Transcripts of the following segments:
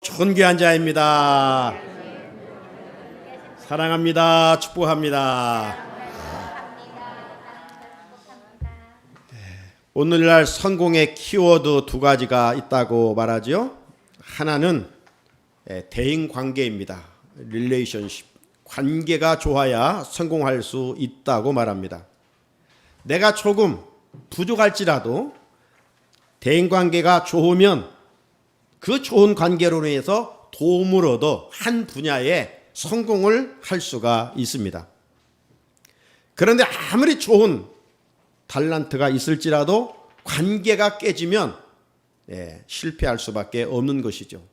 존귀한 자입니다. 사랑합니다. 축복합니다. 오늘날 성공의 키워드 두 가지가 있다고 말하죠. 하나는 대인관계입니다. 릴레이션십. 관계가 좋아야 성공할 수 있다고 말합니다. 내가 조금 부족할지라도 대인관계가 좋으면 그 좋은 관계로 인해서 도움을 얻어 한 분야에 성공을 할 수가 있습니다. 그런데 아무리 좋은 달란트가 있을지라도 관계가 깨지면 실패할 수밖에 없는 것이죠.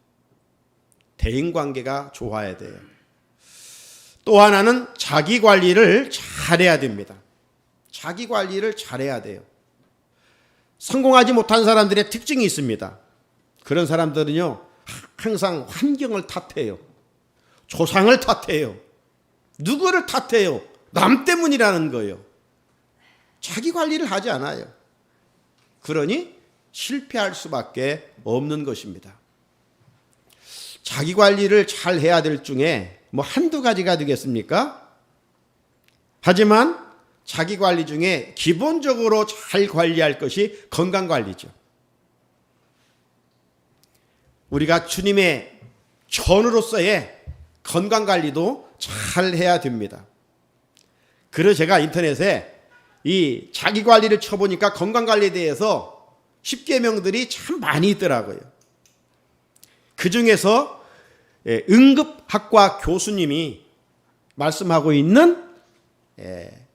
대인관계가 좋아야 돼요. 또 하나는 자기 관리를 잘해야 됩니다. 자기 관리를 잘해야 돼요. 성공하지 못한 사람들의 특징이 있습니다. 그런 사람들은요, 항상 환경을 탓해요. 조상을 탓해요. 누구를 탓해요? 남 때문이라는 거예요. 자기 관리를 하지 않아요. 그러니 실패할 수밖에 없는 것입니다. 자기 관리를 잘 해야 될 중에 뭐 한두 가지가 되겠습니까? 하지만 자기 관리 중에 기본적으로 잘 관리할 것이 건강 관리죠. 우리가 주님의 전우로서의 건강 관리도 잘 해야 됩니다. 그래서 제가 인터넷에 이 자기 관리를 쳐보니까 건강 관리에 대해서 10계명들이 참 많이 있더라고요. 그 중에서 응급학과 교수님이 말씀하고 있는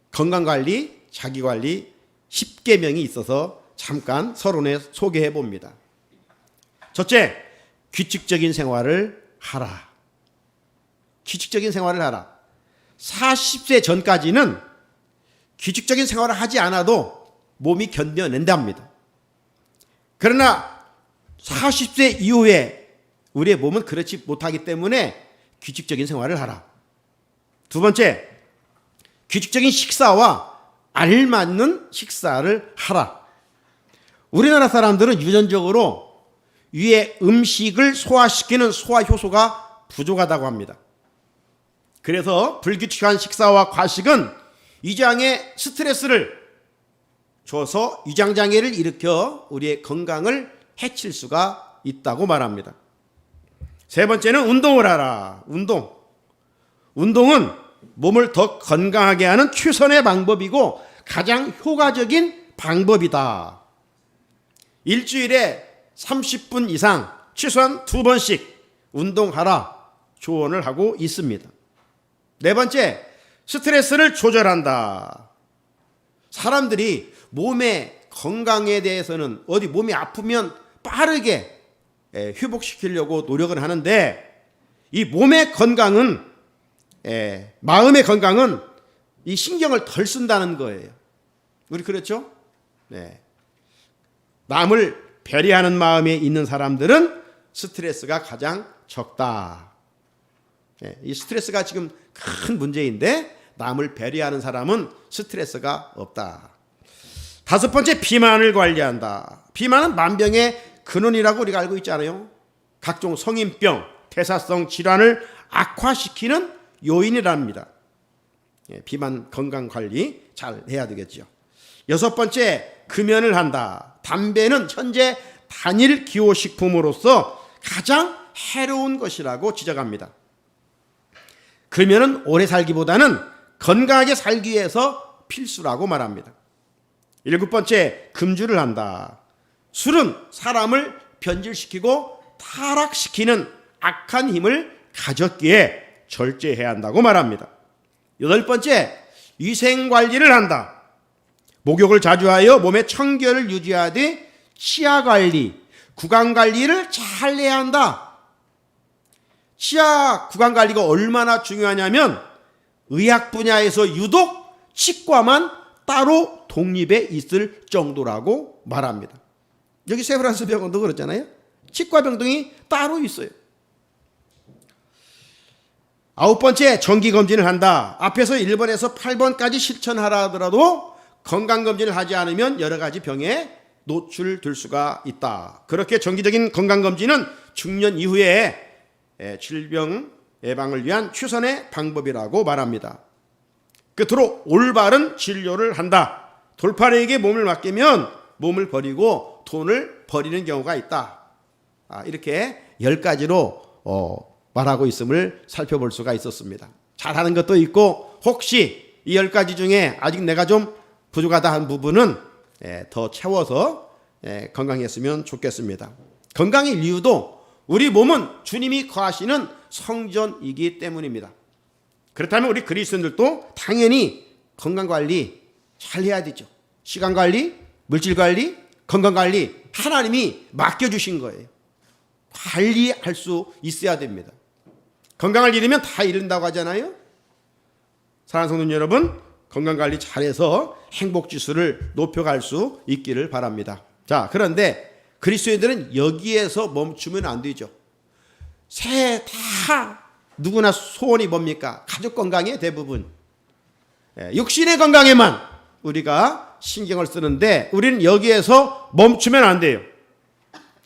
건강 관리, 자기 관리 10계명이 있어서 잠깐 서론에 소개해 봅니다. 첫째, 규칙적인 생활을 하라. 규칙적인 생활을 하라. 40세 전까지는 규칙적인 생활을 하지 않아도 몸이 견뎌낸답니다. 그러나 40세 이후에 우리의 몸은 그렇지 못하기 때문에 규칙적인 생활을 하라. 두 번째, 규칙적인 식사와 알맞는 식사를 하라. 우리나라 사람들은 유전적으로 위의 음식을 소화시키는 소화 효소가 부족하다고 합니다. 그래서 불규칙한 식사와 과식은 위장에 스트레스를 줘서 위장장애를 일으켜 우리의 건강을 해칠 수가 있다고 말합니다. 세 번째는 운동을 하라. 운동은 몸을 더 건강하게 하는 최선의 방법이고 가장 효과적인 방법이다. 일주일에 30분 이상 최소한 2번씩 운동하라 조언을 하고 있습니다. 네 번째, 스트레스를 조절한다. 사람들이 몸의 건강에 대해서는 어디 몸이 아프면 빠르게 회복시키려고 노력을 하는데 이 몸의 건강은 마음의 건강은 이 신경을 덜 쓴다는 거예요. 우리 그렇죠? 네. 남을 배려하는 마음에 있는 사람들은 스트레스가 가장 적다. 이 스트레스가 지금 큰 문제인데 남을 배려하는 사람은 스트레스가 없다. 다섯 번째, 비만을 관리한다. 비만은 만병의 근원이라고 우리가 알고 있잖아요. 각종 성인병, 대사성 질환을 악화시키는 요인이랍니다. 비만 건강 관리 잘 해야 되겠죠. 여섯 번째, 금연을 한다. 담배는 현재 단일 기호식품으로서 가장 해로운 것이라고 지적합니다. 금연은 오래 살기보다는 건강하게 살기 위해서 필수라고 말합니다. 일곱 번째, 금주를 한다. 술은 사람을 변질시키고 타락시키는 악한 힘을 가졌기에 절제해야 한다고 말합니다. 여덟 번째, 위생관리를 한다. 목욕을 자주 하여 몸의 청결을 유지하되 치아관리, 구강관리를 잘 해야 한다. 치아 구강관리가 얼마나 중요하냐면 의학 분야에서 유독 치과만 따로 독립해 있을 정도라고 말합니다. 여기 세브란스 병원도 그렇잖아요. 치과 병동이 따로 있어요. 아홉 번째, 정기검진을 한다. 앞에서 1번에서 8번까지 실천하라 하더라도 건강검진을 하지 않으면 여러 가지 병에 노출될 수가 있다. 그렇게 정기적인 건강검진은 중년 이후에 질병 예방을 위한 최선의 방법이라고 말합니다. 끝으로 올바른 진료를 한다. 돌팔이에게 몸을 맡기면 몸을 버리고 돈을 버리는 경우가 있다. 이렇게 10가지로 말하고 있음을 살펴볼 수가 있었습니다. 잘하는 것도 있고 혹시 이 10가지 중에 아직 내가 좀 부족하다 한 부분은 더 채워서 건강했으면 좋겠습니다. 건강의 이유도 우리 몸은 주님이 거하시는 성전이기 때문입니다. 그렇다면 우리 그리스도인들도 당연히 건강관리 잘 해야 되죠. 시간관리, 물질관리, 건강관리 하나님이 맡겨주신 거예요. 관리할 수 있어야 됩니다. 건강을 잃으면 다 잃는다고 하잖아요. 사랑하는 성도 여러분, 건강관리 잘해서 행복지수를 높여갈 수 있기를 바랍니다. 자, 그런데 그리스도인들은 여기에서 멈추면 안 되죠. 새해 다 누구나 소원이 뭡니까? 가족 건강에 대부분. 육신의 건강에만 우리가 신경을 쓰는데 우리는 여기에서 멈추면 안 돼요.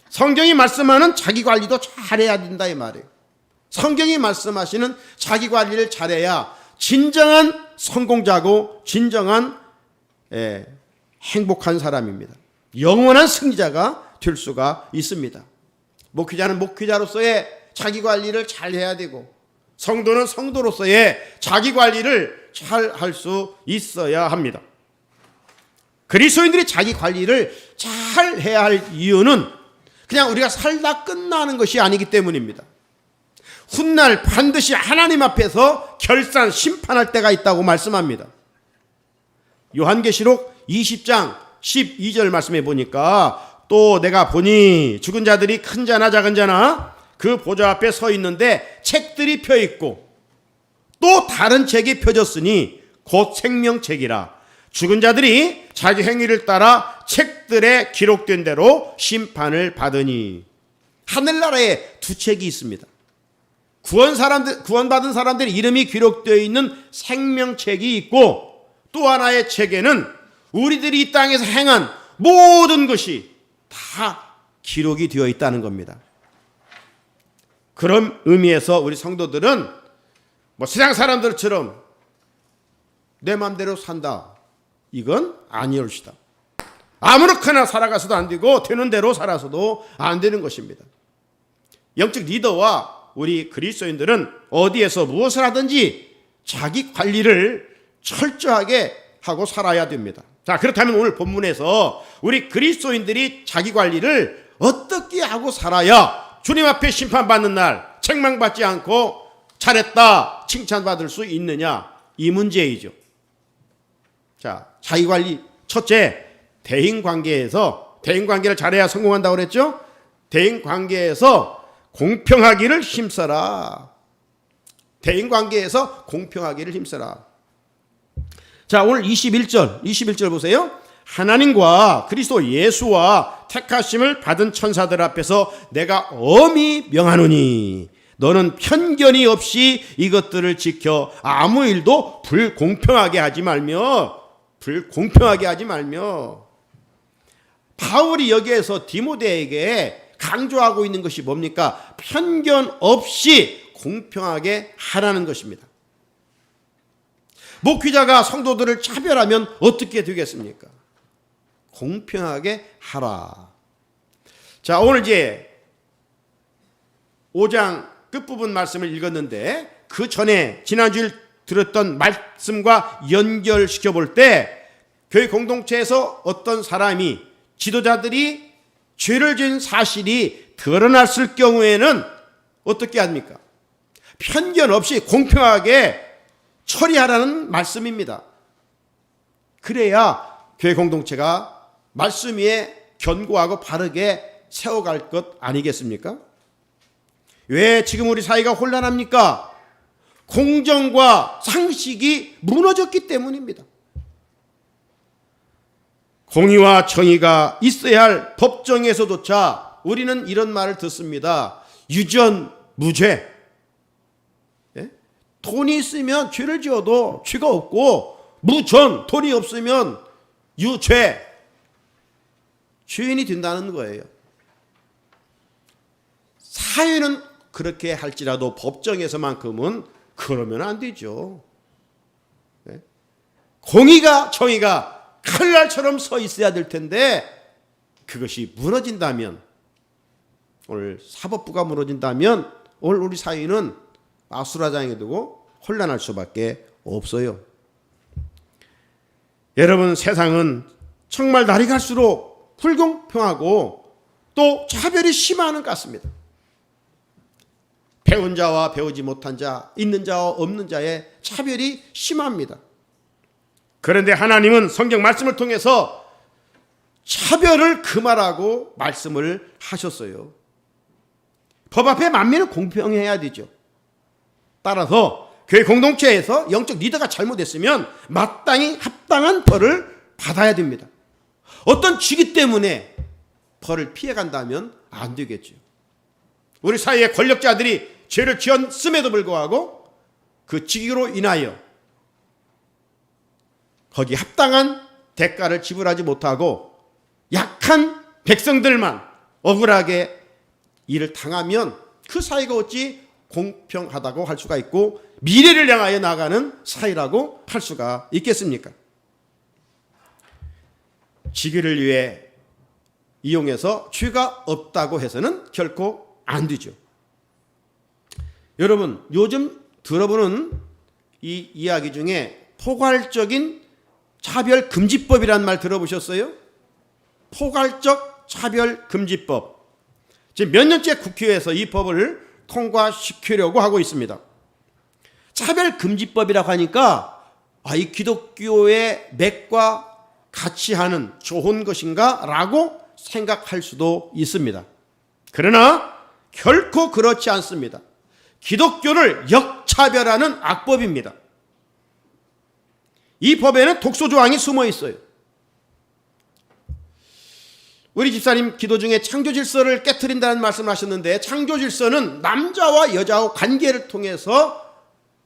성경이 말씀하는 자기 관리도 잘해야 된다 이 말이에요. 성경이 말씀하시는 자기 관리를 잘해야 진정한 성공자고 진정한 행복한 사람입니다. 영원한 승리자가 될 수가 있습니다. 목회자는 목회자로서의 자기 관리를 잘 해야 되고 성도는 성도로서의 자기 관리를 잘 할 수 있어야 합니다. 그리스도인들이 자기 관리를 잘 해야 할 이유는 그냥 우리가 살다 끝나는 것이 아니기 때문입니다. 훗날 반드시 하나님 앞에서 결산, 심판할 때가 있다고 말씀합니다. 요한계시록 20장 12절 말씀해 보니까 또 내가 보니 죽은 자들이 큰 자나 작은 자나 그 보좌 앞에 서 있는데 책들이 펴 있고 또 다른 책이 펴졌으니 곧 생명책이라 죽은 자들이 자기 행위를 따라 책들에 기록된 대로 심판을 받으니 하늘나라에 두 책이 있습니다. 구원받은 사람들 이름이 기록되어 있는 생명책이 있고 또 하나의 책에는 우리들이 이 땅에서 행한 모든 것이 다 기록이 되어 있다는 겁니다. 그런 의미에서 우리 성도들은 세상 사람들처럼 내 마음대로 산다. 이건 아니올시다. 아무렇게나 살아가서도 안 되고 되는 대로 살아서도 안 되는 것입니다. 영적 리더와 우리 그리스도인들은 어디에서 무엇을 하든지 자기 관리를 철저하게 하고 살아야 됩니다. 자, 그렇다면 오늘 본문에서 우리 그리스도인들이 자기 관리를 어떻게 하고 살아야 주님 앞에 심판받는 날 책망받지 않고 잘했다 칭찬받을 수 있느냐, 이 문제이죠. 자, 자기 관리 첫째, 대인관계를 잘해야 성공한다고 그랬죠. 대인관계에서 공평하기를 힘써라. 대인관계에서 공평하기를 힘써라. 자, 오늘 21절 보세요. 하나님과 그리스도 예수와 택하심을 받은 천사들 앞에서 내가 엄히 명하노니 너는 편견이 없이 이것들을 지켜 아무 일도 불공평하게 하지 말며 바울이 여기에서 디모데에게 강조하고 있는 것이 뭡니까? 편견 없이 공평하게 하라는 것입니다. 목회자가 성도들을 차별하면 어떻게 되겠습니까? 공평하게 하라. 자, 오늘 이제 5장 끝부분 말씀을 읽었는데 그 전에 지난주에 들었던 말씀과 연결시켜 볼 때 교회 공동체에서 어떤 사람이 지도자들이 죄를 지은 사실이 드러났을 경우에는 어떻게 합니까? 편견 없이 공평하게 처리하라는 말씀입니다. 그래야 교회 공동체가 말씀 위에 견고하고 바르게 세워갈 것 아니겠습니까? 왜 지금 우리 사회가 혼란합니까? 공정과 상식이 무너졌기 때문입니다. 공의와 정의가 있어야 할 법정에서조차 우리는 이런 말을 듣습니다. 유전무죄. 돈이 있으면 죄를 지어도 죄가 없고 무전, 돈이 없으면 유죄, 죄인이 된다는 거예요. 사회는 그렇게 할지라도 법정에서만큼은 그러면 안 되죠. 네? 공의가 정의가 칼날처럼 서 있어야 될 텐데 그것이 무너진다면, 오늘 사법부가 무너진다면 오늘 우리 사회는 아수라장에 두고 혼란할 수밖에 없어요. 여러분, 세상은 정말 날이 갈수록 불공평하고 또 차별이 심화하는 것 같습니다. 배운 자와 배우지 못한 자, 있는 자와 없는 자의 차별이 심합니다. 그런데 하나님은 성경 말씀을 통해서 차별을 금하라고 말씀을 하셨어요. 법 앞에 만민은 공평해야 되죠. 따라서 교회 공동체에서 영적 리더가 잘못했으면 마땅히 합당한 벌을 받아야 됩니다. 어떤 직위 때문에 벌을 피해간다면 안 되겠죠. 우리 사회의 권력자들이 죄를 지었음에도 불구하고 그 직위로 인하여 거기에 합당한 대가를 지불하지 못하고 약한 백성들만 억울하게 일을 당하면 그 사회가 어찌 공평하다고 할 수가 있고 미래를 향하여 나가는 사회라고 할 수가 있겠습니까? 직위를 위해 이용해서 죄가 없다고 해서는 결코 안 되죠. 여러분, 요즘 들어보는 이 이야기 중에 포괄적인 차별금지법이라는 말 들어보셨어요? 포괄적 차별금지법. 지금 몇 년째 국회에서 이 법을 통과시키려고 하고 있습니다. 차별금지법이라고 하니까 이 기독교의 맥과 같이 하는 좋은 것인가? 라고 생각할 수도 있습니다. 그러나 결코 그렇지 않습니다. 기독교를 역차별하는 악법입니다. 이 법에는 독소조항이 숨어 있어요. 우리 집사님 기도 중에 창조질서를 깨트린다는 말씀을 하셨는데, 창조질서는 남자와 여자와 관계를 통해서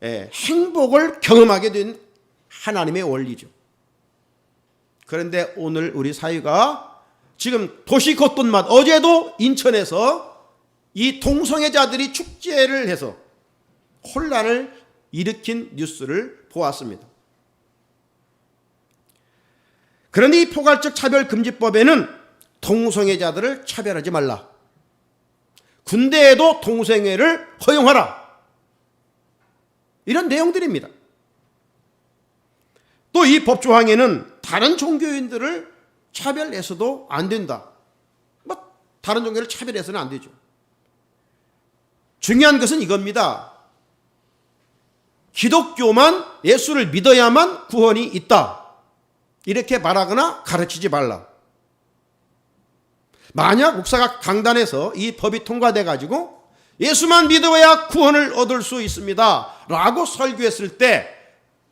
행복을 경험하게 된 하나님의 원리죠. 그런데 오늘 우리 사회가 지금 도시 겉돈맛, 어제도 인천에서 이 동성애자들이 축제를 해서 혼란을 일으킨 뉴스를 보았습니다. 그런데 이 포괄적 차별금지법에는 동성애자들을 차별하지 말라, 군대에도 동성애를 허용하라, 이런 내용들입니다. 또 이 법조항에는 다른 종교인들을 차별해서도 안 된다. 다른 종교를 차별해서는 안 되죠. 중요한 것은 이겁니다. 기독교만, 예수를 믿어야만 구원이 있다, 이렇게 말하거나 가르치지 말라. 만약 목사가 강단에서 이 법이 통과돼 가지고 예수만 믿어야 구원을 얻을 수 있습니다 라고 설교했을 때,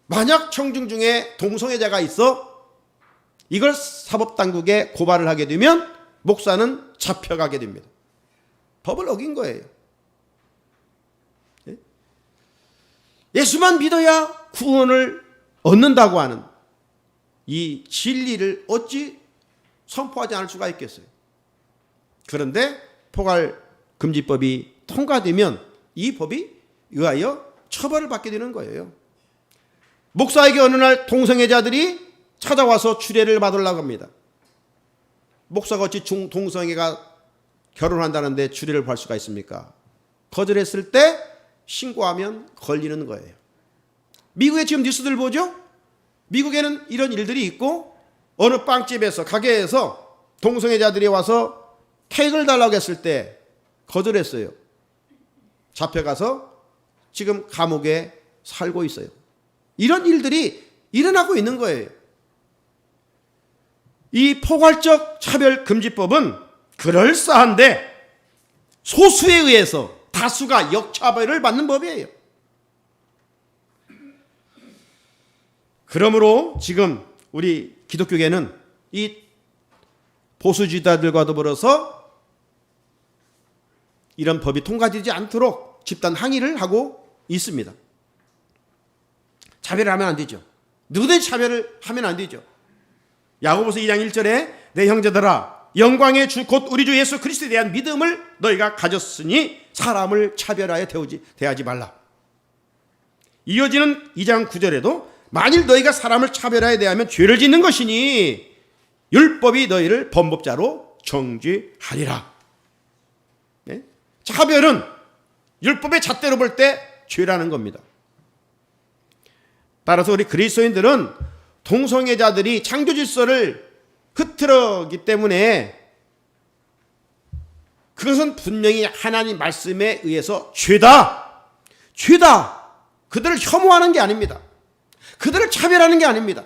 만약 청중 중에 동성애자가 있어 이걸 사법당국에 고발을 하게 되면 목사는 잡혀가게 됩니다. 법을 어긴 거예요. 예수만 믿어야 구원을 얻는다고 하는 이 진리를 어찌 선포하지 않을 수가 있겠어요. 그런데 포괄금지법이 통과되면 이 법이 의하여 처벌을 받게 되는 거예요. 목사에게 어느 날 동성애자들이 찾아와서 추례를 받으려고 합니다. 목사가 어찌 동성애가 결혼한다는데 추례를 받을 수가 있습니까? 거절했을 때 신고하면 걸리는 거예요. 미국의 지금 뉴스들 보죠? 미국에는 이런 일들이 있고, 어느 빵집에서, 가게에서 동성애자들이 와서 케이크를 달라고 했을 때 거절했어요. 잡혀가서 지금 감옥에 살고 있어요. 이런 일들이 일어나고 있는 거예요. 이 포괄적 차별금지법은 그럴싸한데 소수에 의해서 다수가 역차별을 받는 법이에요. 그러므로 지금 우리 기독교계는 이 보수주의자들과 더불어서 이런 법이 통과되지 않도록 집단 항의를 하고 있습니다. 차별을 하면 안 되죠. 누구든지 차별을 하면 안 되죠. 야고보서 2장 1절에 내 형제들아, 영광의 주 곧 우리 주 예수 그리스도에 대한 믿음을 너희가 가졌으니 사람을 차별하여 대하지 말라. 이어지는 2장 9절에도 만일 너희가 사람을 차별하여 대하면 죄를 짓는 것이니 율법이 너희를 범법자로 정죄하리라. 네? 차별은 율법의 잣대로 볼 때 죄라는 겁니다. 따라서 우리 그리스도인들은 동성애자들이 창조 질서를 흐트러기 때문에 그것은 분명히 하나님 말씀에 의해서 죄다. 그들을 혐오하는 게 아닙니다. 그들을 차별하는 게 아닙니다.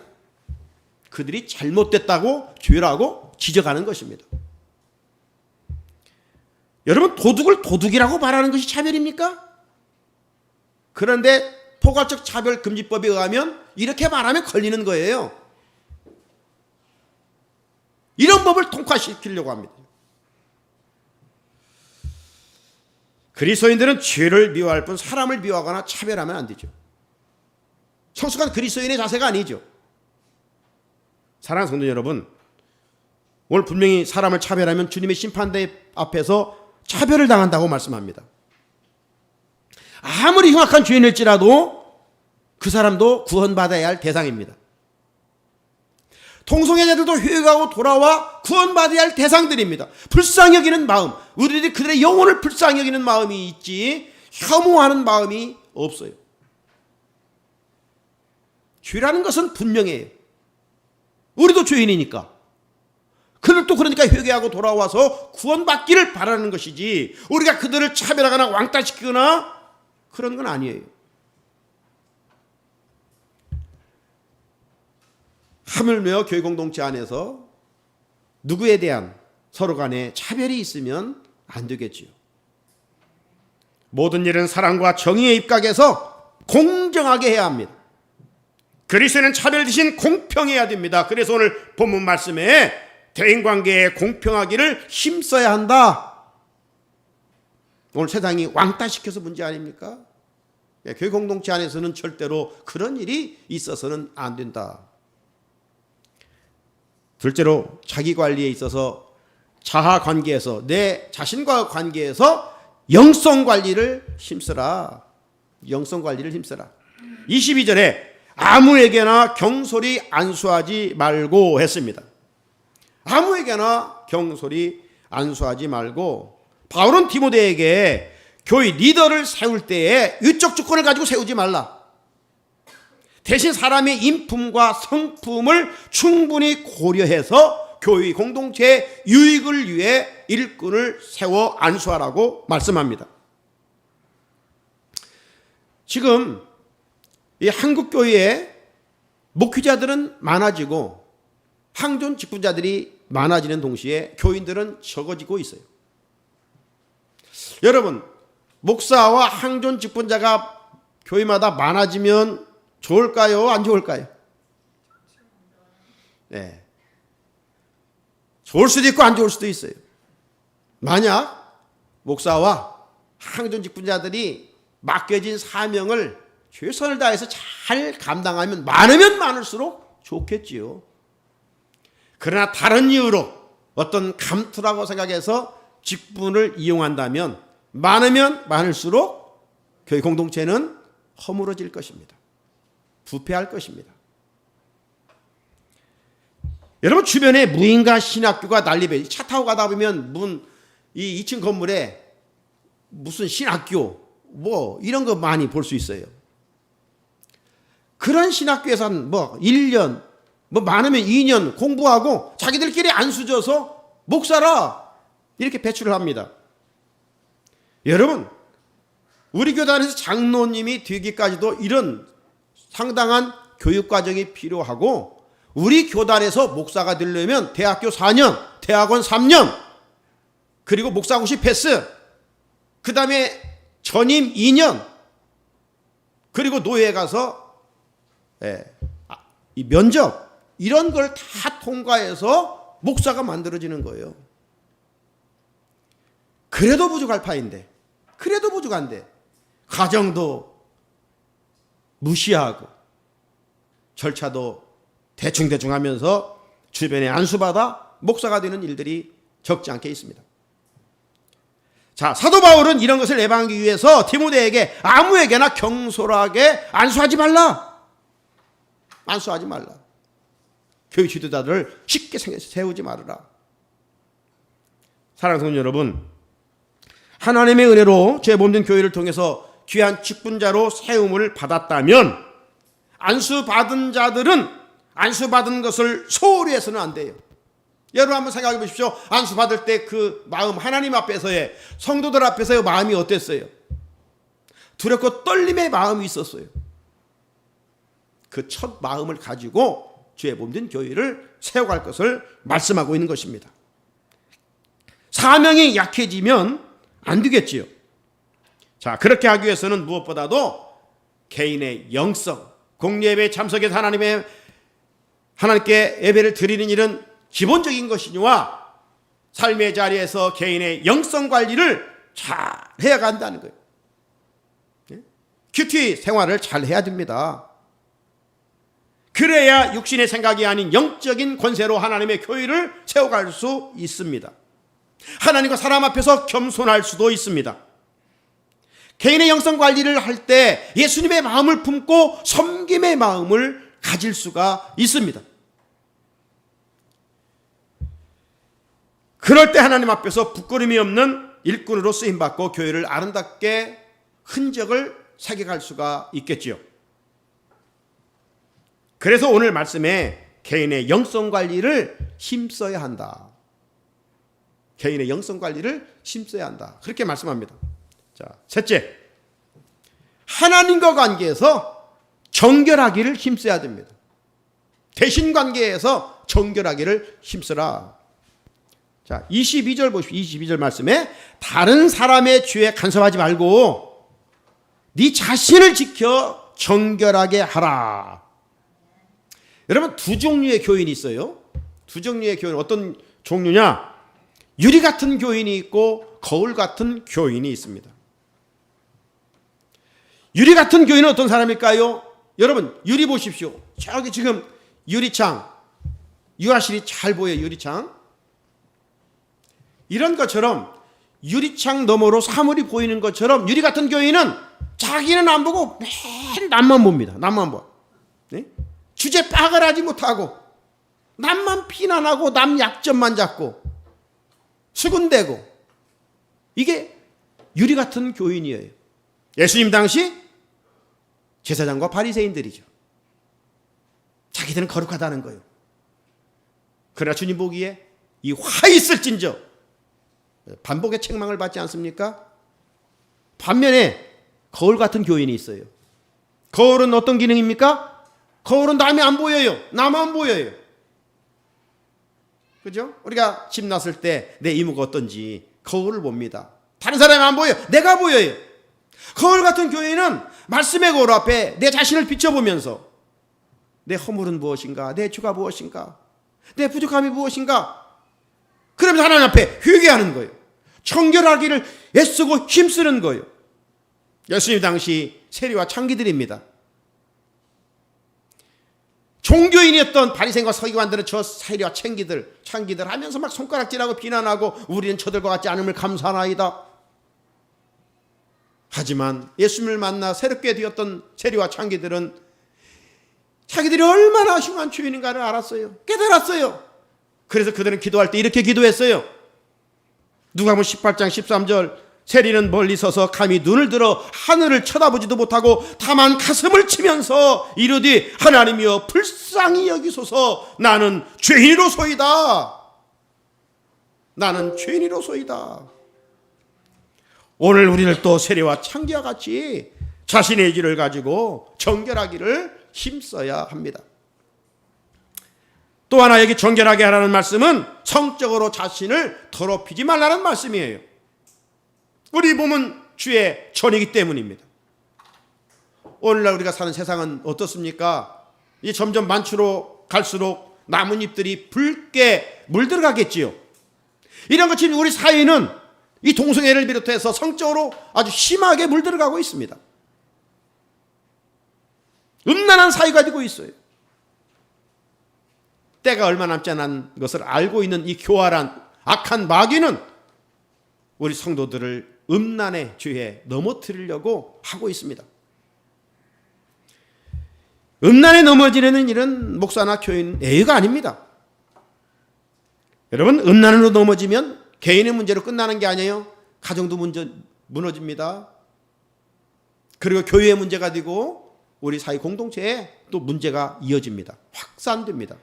그들이 잘못됐다고 죄라고 지적하는 것입니다. 여러분, 도둑을 도둑이라고 말하는 것이 차별입니까? 그런데 포괄적 차별금지법에 의하면 이렇게 말하면 걸리는 거예요. 이런 법을 통과시키려고 합니다. 그리스도인들은 죄를 미워할 뿐 사람을 미워하거나 차별하면 안 되죠. 성숙한 그리스도인의 자세가 아니죠. 사랑하는 성도 여러분, 오늘 분명히 사람을 차별하면 주님의 심판대 앞에서 차별을 당한다고 말씀합니다. 아무리 흉악한 죄인일지라도 그 사람도 구원받아야 할 대상입니다. 동성애자들도 회개하고 돌아와 구원받아야 할 대상들입니다. 불쌍히 여기는 마음, 우리들이 그들의 영혼을 불쌍히 여기는 마음이 있지 혐오하는 마음이 없어요. 죄라는 것은 분명해요. 우리도 죄인이니까. 그들도 그러니까 회개하고 돌아와서 구원받기를 바라는 것이지 우리가 그들을 차별하거나 왕따시키거나 그런 건 아니에요. 하물며 교회 공동체 안에서 누구에 대한 서로 간에 차별이 있으면 안 되겠지요. 모든 일은 사랑과 정의의 입각에서 공정하게 해야 합니다. 그리스도는 차별 대신 공평해야 됩니다. 그래서 오늘 본문 말씀에 대인관계에 공평하기를 힘써야 한다. 오늘 세상이 왕따시켜서 문제 아닙니까? 교회 공동체 안에서는 절대로 그런 일이 있어서는 안 된다. 둘째로 자기 관리에 있어서 자아 관계에서 내 자신과 관계에서 영성 관리를 힘써라. 영성 관리를 힘써라. 22절에 아무에게나 경솔히 안수하지 말고 했습니다. 아무에게나 경솔히 안수하지 말고 바울은 디모데에게 교회 리더를 세울 때에 위적 조건을 가지고 세우지 말라. 대신 사람의 인품과 성품을 충분히 고려해서 교회 공동체의 유익을 위해 일꾼을 세워 안수하라고 말씀합니다. 지금 이 한국 교회에 목회자들은 많아지고 항존 직분자들이 많아지는 동시에 교인들은 적어지고 있어요. 여러분, 목사와 항존 직분자가 교회마다 많아지면 좋을까요? 안 좋을까요? 네. 좋을 수도 있고 안 좋을 수도 있어요. 만약 목사와 항존 직분자들이 맡겨진 사명을 최선을 다해서 잘 감당하면 많으면 많을수록 좋겠지요. 그러나 다른 이유로 어떤 감투라고 생각해서 직분을 이용한다면 많으면 많을수록 교회 공동체는 허물어질 것입니다. 부패할 것입니다. 여러분, 주변에 무인가 신학교가 난립해. 차 타고 가다 보면 이 2층 건물에 무슨 신학교 이런 거 많이 볼 수 있어요. 그런 신학교에서는 1년 많으면 2년 공부하고 자기들끼리 안수져서 목사라 이렇게 배출을 합니다. 여러분, 우리 교단에서 장로님이 되기까지도 이런 상당한 교육 과정이 필요하고 우리 교단에서 목사가 되려면 대학교 4년, 대학원 3년, 그리고 목사고시 패스, 그 다음에 전임 2년, 그리고 노예에 가서 이 면접 이런 걸 다 통과해서 목사가 만들어지는 거예요. 그래도 부족할 파인데, 그래도 부족한데 가정도 무시하고 절차도 대충대충 하면서 주변에 안수받아 목사가 되는 일들이 적지 않게 있습니다. 자, 사도 바울은 이런 것을 예방하기 위해서 디모데에게 아무에게나 경솔하게 안수하지 말라. 안수하지 말라. 교회 지도자들을 쉽게 세우지 말아라. 사랑하는 성도 여러분, 하나님의 은혜로 죄 몸된 교회를 통해서 귀한 직분자로 세움을 받았다면 안수받은 자들은 안수받은 것을 소홀히 해서는 안 돼요. 여러분 한번 생각해 보십시오. 안수받을 때 그 마음, 하나님 앞에서의, 성도들 앞에서의 마음이 어땠어요? 두렵고 떨림의 마음이 있었어요. 그 첫 마음을 가지고 죄 몸된 교회를 세워갈 것을 말씀하고 있는 것입니다. 사명이 약해지면 안 되겠지요. 자, 그렇게 하기 위해서는 무엇보다도 개인의 영성, 공예배에 참석해서 하나님께 예배를 드리는 일은 기본적인 것이니와 삶의 자리에서 개인의 영성 관리를 잘 해야 한다는 거예요. 큐티 생활을 잘 해야 됩니다. 그래야 육신의 생각이 아닌 영적인 권세로 하나님의 교회를 세워갈 수 있습니다. 하나님과 사람 앞에서 겸손할 수도 있습니다. 개인의 영성 관리를 할 때 예수님의 마음을 품고 섬김의 마음을 가질 수가 있습니다. 그럴 때 하나님 앞에서 부끄러움이 없는 일꾼으로 쓰임받고 교회를 아름답게 흔적을 새겨갈 수가 있겠지요. 그래서 오늘 말씀에 개인의 영성 관리를 힘써야 한다. 개인의 영성 관리를 힘써야 한다. 그렇게 말씀합니다. 자, 셋째, 하나님과 관계에서 정결하기를 힘써야 됩니다. 대신 관계에서 정결하기를 힘써라. 자, 22절 보십시오. 22절 말씀에 다른 사람의 죄에 간섭하지 말고 네 자신을 지켜 정결하게 하라. 여러분, 두 종류의 교인이 있어요. 두 종류의 교인, 어떤 종류냐? 유리 같은 교인이 있고 거울 같은 교인이 있습니다. 유리 같은 교인은 어떤 사람일까요? 여러분, 유리 보십시오. 저기 지금 유리창, 유아실이 잘 보여요. 유리창. 이런 것처럼 유리창 너머로 사물이 보이는 것처럼 유리 같은 교인은 자기는 안 보고 매일 남만 봅니다. 남만 봐. 네? 주제 파악을 하지 못하고 남만 비난하고 남 약점만 잡고 수군대고, 이게 유리 같은 교인이에요. 예수님 당시 제사장과 바리새인들이죠. 자기들은 거룩하다는 거예요. 그러나 주님 보기에 이 화 있을진저 반복의 책망을 받지 않습니까? 반면에 거울 같은 교인이 있어요. 거울은 어떤 기능입니까? 거울은 남이 안 보여요. 나만 보여요. 그죠? 우리가 집 났을 때 내 이모가 어떤지 거울을 봅니다. 다른 사람이 안 보여요. 내가 보여요. 거울 같은 교인은 말씀의 거울 앞에 내 자신을 비춰보면서 내 허물은 무엇인가? 내 죄가 무엇인가? 내 부족함이 무엇인가? 그러면서 하나님 앞에 회개하는 거예요. 청결하기를 애쓰고 힘쓰는 거예요. 예수님 당시 세리와 창기들입니다. 종교인이었던 바리새인과 서기관들은 저 세리와 창기들 하면서 막 손가락질하고 비난하고 우리는 저들과 같지 않음을 감사하나이다. 하지만 예수님을 만나 새롭게 되었던 세리와 창기들은 자기들이 얼마나 흉한 죄인인가를 알았어요. 깨달았어요. 그래서 그들은 기도할 때 이렇게 기도했어요. 누가복음 18장 13절, 세리는 멀리 서서 감히 눈을 들어 하늘을 쳐다보지도 못하고 다만 가슴을 치면서 이르되 하나님이여 불쌍히 여기소서. 나는 죄인이로소이다. 나는 죄인이로소이다. 오늘 우리를 또 세리와 창기와 같이 자신의 길을 가지고 정결하기를 힘써야 합니다. 또 하나 여기 정결하게 하라는 말씀은 성적으로 자신을 더럽히지 말라는 말씀이에요. 우리 몸은 주의 전이기 때문입니다. 오늘날 우리가 사는 세상은 어떻습니까? 이 점점 만추로 갈수록 나뭇잎들이 붉게 물들어가겠지요. 이런 것처럼 우리 사회는 이 동성애를 비롯해서 성적으로 아주 심하게 물들어가고 있습니다. 음란한 사회가 되고 있어요. 때가 얼마 남지 않은 것을 알고 있는 이 교활한 악한 마귀는 우리 성도들을 음란의 죄에 넘어뜨리려고 하고 있습니다. 음란에 넘어지려는 일은 목사나 교인 예의가 아닙니다. 여러분, 음란으로 넘어지면 개인의 문제로 끝나는 게 아니에요. 가정도 무너집니다. 그리고 교회의 문제가 되고 우리 사회 공동체에 또 문제가 이어집니다. 확산됩니다.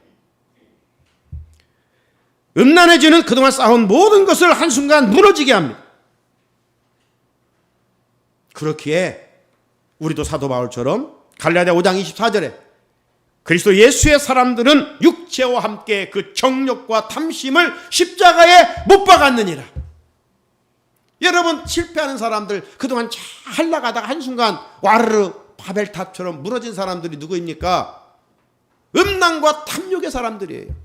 음란의 죄는 그동안 쌓아온 모든 것을 한순간 무너지게 합니다. 그렇기에 우리도 사도 바울처럼 갈라디아 5장 24절에 그리스도 예수의 사람들은 육체와 함께 그 정욕과 탐심을 십자가에 못 박았느니라. 여러분, 실패하는 사람들, 그동안 잘 나가다가 한순간 와르르 바벨탑처럼 무너진 사람들이 누구입니까? 음란과 탐욕의 사람들이에요.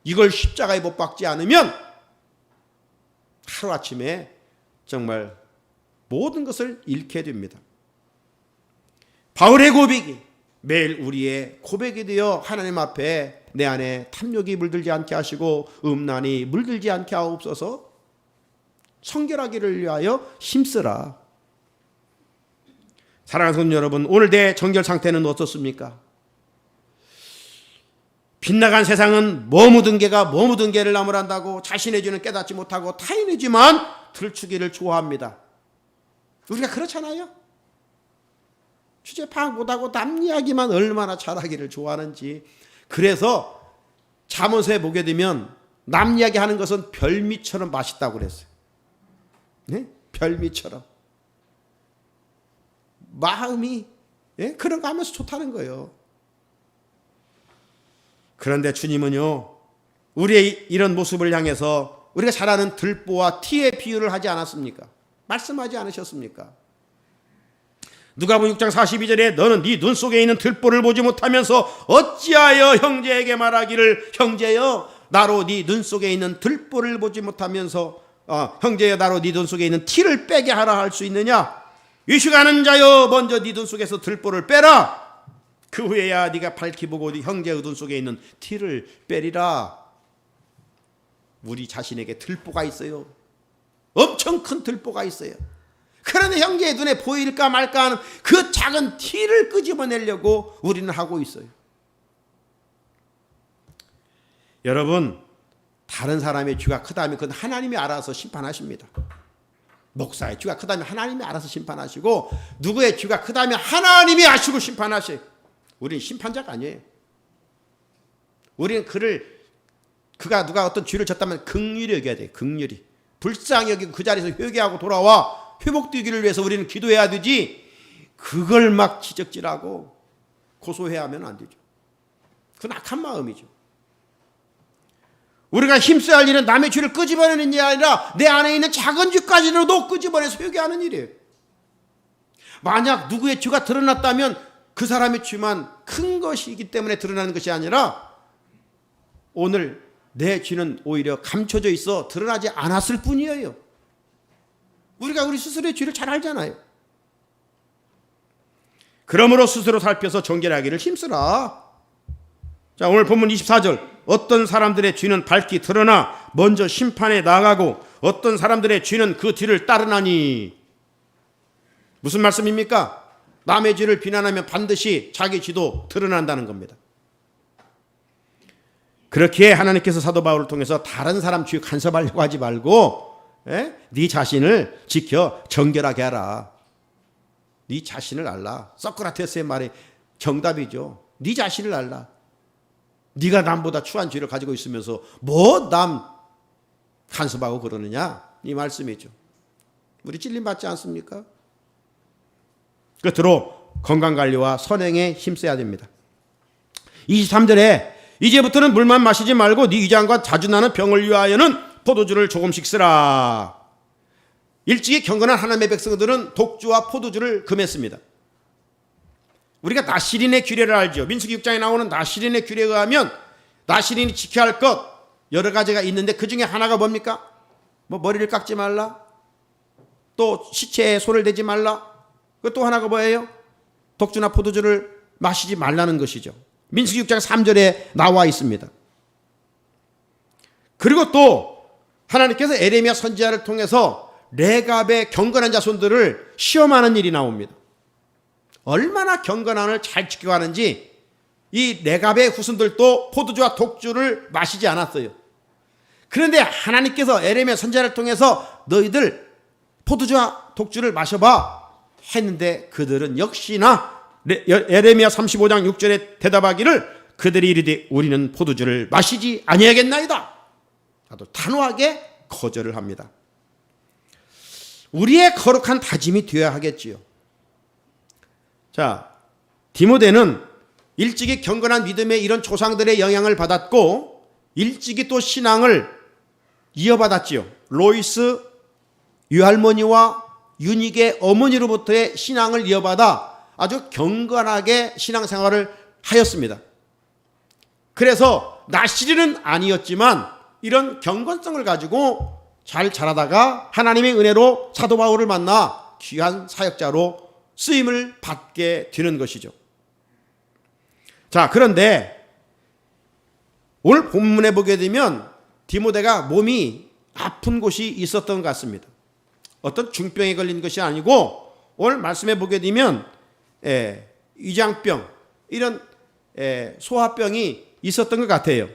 이걸 십자가에 못 박지 않으면 하루아침에 정말 모든 것을 잃게 됩니다. 바울의 고백이 매일 우리의 고백이 되어 하나님 앞에 내 안에 탐욕이 물들지 않게 하시고 음란이 물들지 않게 하옵소서. 성결하기를 위하여 힘쓰라. 사랑하는 성도 여러분, 오늘 내 정결 상태는 어떻습니까? 빗나간 세상은 뭐 묻은 개가 뭐 묻은 개를 나무란다고 자신의 죄는 깨닫지 못하고 타인의 죄만 들추기를 좋아합니다. 우리가 그렇잖아요. 주제 파악 못하고 남 이야기만 얼마나 잘하기를 좋아하는지. 그래서 잠언서에 보게 되면 남 이야기하는 것은 별미처럼 맛있다고 그랬어요. 네? 별미처럼. 마음이 그런 거 하면서 좋다는 거예요. 그런데 주님은요, 우리의 이런 모습을 향해서 우리가 잘 아는 들보와 티의 비유를 하지 않았습니까? 말씀하지 않으셨습니까? 누가복음 6장 42절에 너는 네 눈 속에 있는 들보를 보지 못하면서 어찌하여 형제에게 말하기를 형제여 나로 네 눈 속에 있는 들보를 보지 못하면서 형제여 나로 네 눈 속에 있는 티를 빼게 하라 할 수 있느냐? 유식하는 자여 먼저 네 눈 속에서 들보를 빼라. 그 후에야 네가 밝히 보고 네 형제의 눈 속에 있는 티를 빼리라. 우리 자신에게 들보가 있어요. 엄청 큰 들보가 있어요. 그런데 형제의 눈에 보일까 말까 하는 그 작은 티를 끄집어내려고 우리는 하고 있어요. 여러분, 다른 사람의 죄가 크다면 그건 하나님이 알아서 심판하십니다. 목사의 죄가 크다면 하나님이 알아서 심판하시고 누구의 죄가 크다면 하나님이 아시고 심판하셔요. 우리는 심판자가 아니에요. 우리는 그가 누가 어떤 죄를 졌다면 긍휼히 여겨야 돼요. 긍휼히. 불쌍히 여기고 그 자리에서 회개하고 돌아와 회복되기를 위해서 우리는 기도해야 되지, 그걸 막 지적질하고 고소해야 하면 안 되죠. 그건 악한 마음이죠. 우리가 힘써야 할 일은 남의 죄를 끄집어내는 일이 아니라 내 안에 있는 작은 죄까지도 끄집어내서 회개하는 일이에요. 만약 누구의 죄가 드러났다면 그 사람의 죄만 큰 것이기 때문에 드러나는 것이 아니라 오늘 내 죄는 오히려 감춰져 있어 드러나지 않았을 뿐이에요. 우리가 우리 스스로의 죄를 잘 알잖아요. 그러므로 스스로 살펴서 정결하기를 힘쓰라. 자, 오늘 본문 24절 어떤 사람들의 죄는 밝히 드러나 먼저 심판에 나가고 어떤 사람들의 죄는 그 뒤를 따르나니. 무슨 말씀입니까? 남의 죄를 비난하면 반드시 자기 죄도 드러난다는 겁니다. 그렇게 하나님께서 사도 바울을 통해서 다른 사람 죄 간섭하려고 하지 말고 네 자신을 지켜 정결하게 하라. 네 자신을 알라. 소크라테스의 말이 정답이죠. 네 자신을 알라. 네가 남보다 추한 죄를 가지고 있으면서 뭐 남 간섭하고 그러느냐, 이 말씀이죠. 우리 찔림받지 않습니까? 끝으로 건강관리와 선행에 힘써야 됩니다. 23절에 이제부터는 물만 마시지 말고 네 위장과 자주 나는 병을 위하여는 포도주를 조금씩 쓰라. 일찍이 경건한 하나님의 백성들은 독주와 포도주를 금했습니다. 우리가 나시린의 규례를 알죠. 민수기 6장에 나오는 나시린의 규례에 의하면 나시린이 지켜야 할 것 여러 가지가 있는데 그 중에 하나가 뭡니까? 뭐 머리를 깎지 말라, 또 시체에 손을 대지 말라, 그 또 하나가 뭐예요? 독주나 포도주를 마시지 말라는 것이죠. 민수기 6장 3절에 나와 있습니다. 그리고 또 하나님께서 에레미야 선지자를 통해서 레갑의 경건한 자손들을 시험하는 일이 나옵니다. 얼마나 경건함을 잘 지켜가는지 이 레갑의 후손들도 포도주와 독주를 마시지 않았어요. 그런데 하나님께서 에레미야 선지자를 통해서 너희들 포도주와 독주를 마셔봐 했는데 그들은 역시나 에레미야 35장 6절에 대답하기를 그들이 이르되 우리는 포도주를 마시지 아니하겠나이다. 아주 단호하게 거절을 합니다. 우리의 거룩한 다짐이 되어야 하겠지요. 자, 디모데는 일찍이 경건한 믿음의 이런 조상들의 영향을 받았고 일찍이 또 신앙을 이어받았지요. 로이스 유할머니와 유닉의 어머니로부터의 신앙을 이어받아 아주 경건하게 신앙생활을 하였습니다. 그래서 나시리는 아니었지만 이런 경건성을 가지고 잘 자라다가 하나님의 은혜로 사도 바울을 만나 귀한 사역자로 쓰임을 받게 되는 것이죠. 자, 그런데 오늘 본문에 보게 되면 디모데가 몸이 아픈 곳이 있었던 것 같습니다. 어떤 중병에 걸린 것이 아니고 오늘 말씀해 보게 되면 위장병 이런 소화병이 있었던 것 같아요.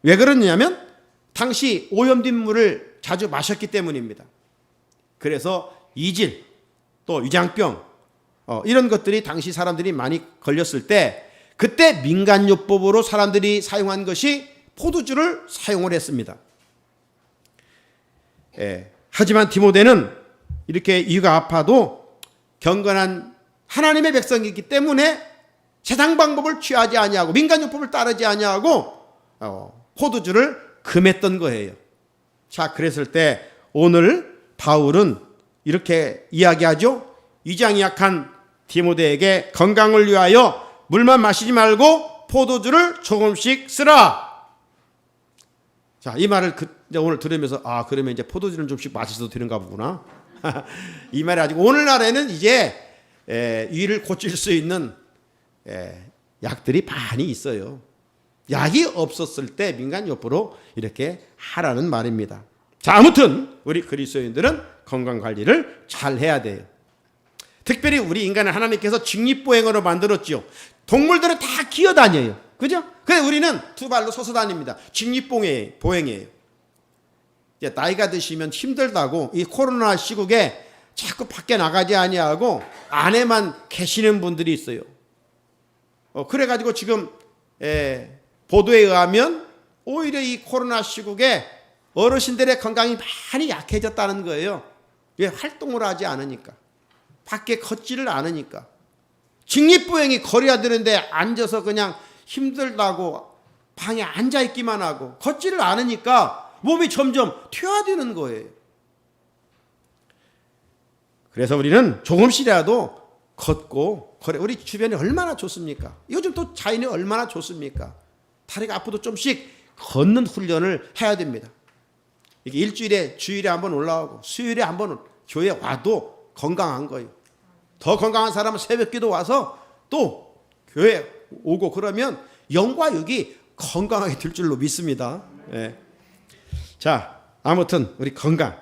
왜 그러냐면 당시 오염된 물을 자주 마셨기 때문입니다. 그래서 이질 또 위장병 이런 것들이 당시 사람들이 많이 걸렸을 때 그때 민간요법으로 사람들이 사용한 것이 포도주를 사용을 했습니다. 하지만 디모데는 이렇게 이가 아파도 경건한 하나님의 백성이기 때문에 세상 방법을 취하지 아니하고 민간요법을 따르지 아니하고 포도주를 금했던 거예요. 자, 그랬을 때 오늘 바울은 이렇게 이야기하죠. 위장이 약한 디모데에게 건강을 위하여 물만 마시지 말고 포도주를 조금씩 쓰라. 자, 이 말을 오늘 들으면서 그러면 이제 포도주를 좀씩 마셔도 되는가 보구나. 이 말이 아니고 오늘날에는 이제 위를 고칠 수 있는 약들이 많이 있어요. 약이 없었을 때 민간요법으로 이렇게 하라는 말입니다. 자, 아무튼 우리 그리스도인들은 건강관리를 잘 해야 돼요. 특별히 우리 인간은 하나님께서 직립보행으로 만들었지요. 동물들은 다 기어다녀요. 그죠? 그래서 우리는 두 발로 서서 다닙니다. 직립보행이에요. 이제 나이가 드시면 힘들다고 이 코로나 시국에 자꾸 밖에 나가지 아니하고 안에만 계시는 분들이 있어요. 그래가지고 지금 보도에 의하면 오히려 이 코로나 시국에 어르신들의 건강이 많이 약해졌다는 거예요. 왜? 활동을 하지 않으니까. 밖에 걷지를 않으니까. 직립보행이 걸어야 되는데 앉아서 그냥 힘들다고 방에 앉아있기만 하고 걷지를 않으니까 몸이 점점 퇴화되는 거예요. 그래서 우리는 조금씩이라도 걷고 우리 주변이 얼마나 좋습니까? 요즘 또 자연이 얼마나 좋습니까? 다리가 아파도 좀씩 걷는 훈련을 해야 됩니다. 이게 일주일에 주일에 한번 올라오고 수요일에 한번 교회 와도 건강한 거예요. 더 건강한 사람은 새벽기도 와서 또 교회 오고 그러면 영과 육이 건강하게 될 줄로 믿습니다. 자, 아무튼 우리 건강.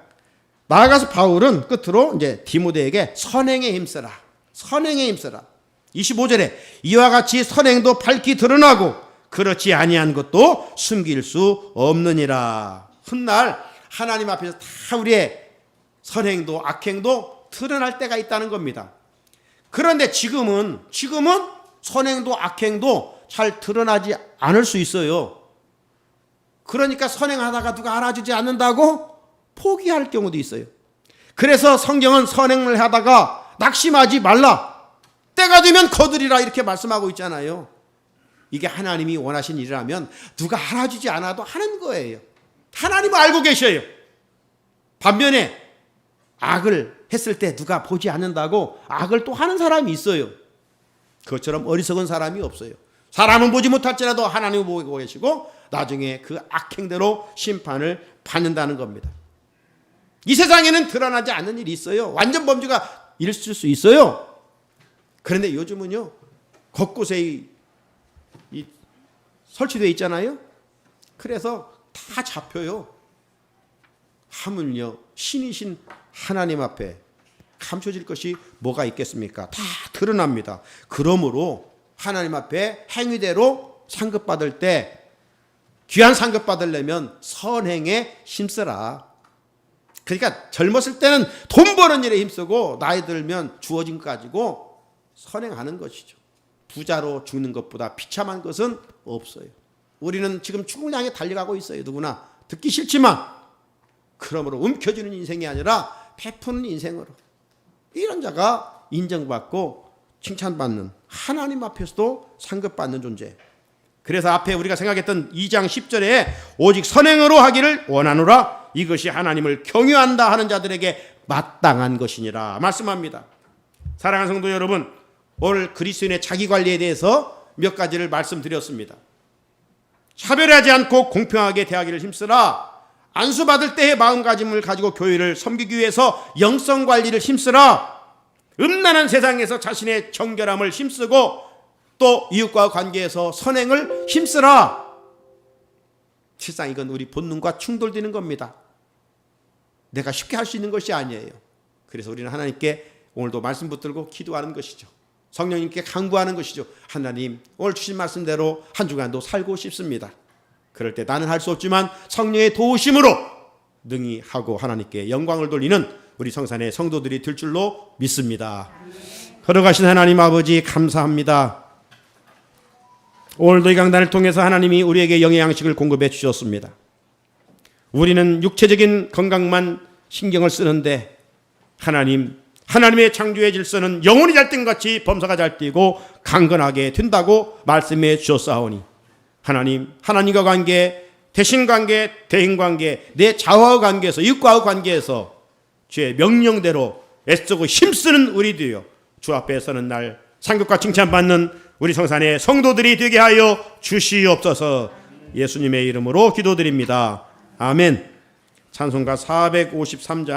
나아가서 바울은 끝으로 이제 디모데에게 선행에 힘써라. 선행에 힘써라. 25절에 이와 같이 선행도 밝히 드러나고 그렇지 아니한 것도 숨길 수 없느니라. 훗날 하나님 앞에서 다 우리의 선행도 악행도 드러날 때가 있다는 겁니다. 그런데 지금은 선행도 악행도 잘 드러나지 않을 수 있어요. 그러니까 선행하다가 누가 알아주지 않는다고 포기할 경우도 있어요. 그래서 성경은 선행을 하다가 낙심하지 말라. 때가 되면 거두리라 이렇게 말씀하고 있잖아요. 이게 하나님이 원하신 일이라면 누가 알아주지 않아도 하는 거예요. 하나님은 알고 계셔요. 반면에 악을 했을 때 누가 보지 않는다고 악을 또 하는 사람이 있어요. 그것처럼 어리석은 사람이 없어요. 사람은 보지 못할지라도 하나님은 보고 계시고 나중에 그 악행대로 심판을 받는다는 겁니다. 이 세상에는 드러나지 않는 일이 있어요. 완전 범죄가 있을 수 있어요. 그런데 요즘은요, 곳곳에 설치되어 있잖아요. 그래서 다 잡혀요. 하물며 신이신 하나님 앞에 감춰질 것이 뭐가 있겠습니까? 다 드러납니다. 그러므로 하나님 앞에 행위대로 상급받을 때 귀한 상급 받으려면 선행에 힘쓰라. 그러니까 젊었을 때는 돈 버는 일에 힘쓰고 나이 들면 주어진 것 가지고 선행하는 것이죠. 부자로 죽는 것보다 비참한 것은 없어요. 우리는 지금 죽음을 향해 달려가고 있어요. 누구나 듣기 싫지만 그러므로 움켜쥐는 인생이 아니라 베푸는 인생으로 이런 자가 인정받고 칭찬받는 하나님 앞에서도 상급받는 존재. 그래서 앞에 우리가 생각했던 2장 10절에 오직 선행으로 하기를 원하노라 이것이 하나님을 경유한다 하는 자들에게 마땅한 것이니라 말씀합니다. 사랑하는 성도 여러분, 오늘 그리스도인의 자기관리에 대해서 몇 가지를 말씀드렸습니다. 차별하지 않고 공평하게 대하기를 힘쓰라. 안수받을 때의 마음가짐을 가지고 교회를 섬기기 위해서 영성관리를 힘쓰라. 음란한 세상에서 자신의 정결함을 힘쓰고 또 이웃과 관계에서 선행을 힘쓰라. 실상 이건 우리 본능과 충돌되는 겁니다. 내가 쉽게 할 수 있는 것이 아니에요. 그래서 우리는 하나님께 오늘도 말씀 붙들고 기도하는 것이죠. 성령님께 간구하는 것이죠. 하나님, 오늘 주신 말씀대로 한 주간도 살고 싶습니다. 그럴 때 나는 할 수 없지만 성령의 도우심으로 능히 하고 하나님께 영광을 돌리는 우리 성산의 성도들이 될 줄로 믿습니다. 걸어가신 하나님 아버지 감사합니다. 오늘도 이 강단을 통해서 하나님이 우리에게 영의 양식을 공급해 주셨습니다. 우리는 육체적인 건강만 신경을 쓰는데 하나님의 창조의 질서는 영혼이 잘 뛴 같이 범사가 잘 뛰고 강건하게 된다고 말씀해 주셨사오니 하나님과 관계, 대신관계, 대인관계, 내 자와의 관계에서 이웃과의 관계에서 주의 명령대로 애쓰고 힘쓰는 우리 되어 주 앞에 서는 날 상급과 칭찬받는 우리 성산의 성도들이 되게 하여 주시옵소서. 예수님의 이름으로 기도드립니다. 아멘. 찬송가 453장